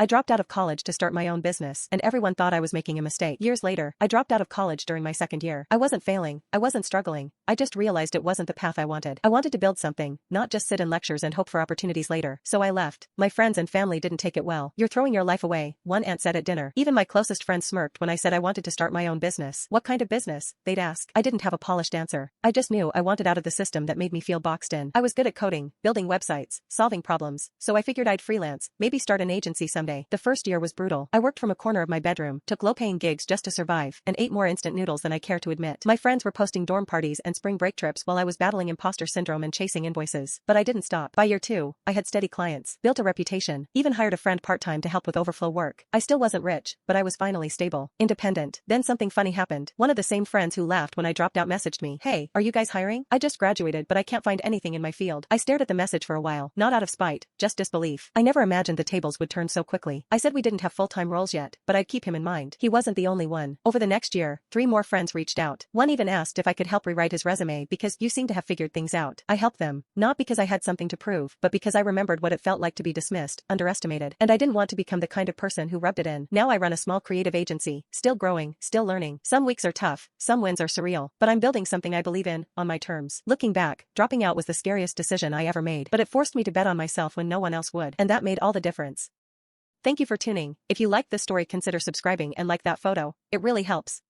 I dropped out of college to start my own business, and everyone thought I was making a mistake. Years later, I dropped out of college during my second year. I wasn't failing, I wasn't struggling, I just realized it wasn't the path I wanted. I wanted to build something, not just sit in lectures and hope for opportunities later. So I left. My friends and family didn't take it well. "You're throwing your life away," one aunt said at dinner. Even my closest friends smirked when I said I wanted to start my own business. "What kind of business?" they'd ask. I didn't have a polished answer. I just knew I wanted out of the system that made me feel boxed in. I was good at coding, building websites, solving problems, so I figured I'd freelance, maybe start an agency someday. The first year was brutal. I worked from a corner of my bedroom, took low-paying gigs just to survive, and ate more instant noodles than I care to admit. My friends were posting dorm parties and spring break trips while I was battling imposter syndrome and chasing invoices. But I didn't stop. By year 2, I had steady clients, built a reputation, even hired a friend part-time to help with overflow work. I still wasn't rich, but I was finally stable, independent. Then something funny happened. One of the same friends who laughed when I dropped out messaged me, "Hey, are you guys hiring? I just graduated but I can't find anything in my field." I stared at the message for a while, not out of spite, just disbelief. I never imagined the tables would turn so quickly. I said we didn't have full-time roles yet, but I'd keep him in mind. He wasn't the only one. Over the next year, 3 more friends reached out. One even asked if I could help rewrite his resume because "you seem to have figured things out." I helped them, not because I had something to prove, but because I remembered what it felt like to be dismissed, underestimated, and I didn't want to become the kind of person who rubbed it in. Now I run a small creative agency, still growing, still learning. Some weeks are tough, some wins are surreal, but I'm building something I believe in, on my terms. Looking back, dropping out was the scariest decision I ever made, but it forced me to bet on myself when no one else would, and that made all the difference. Thank you for tuning. If you liked this story, consider subscribing and like that photo. It really helps.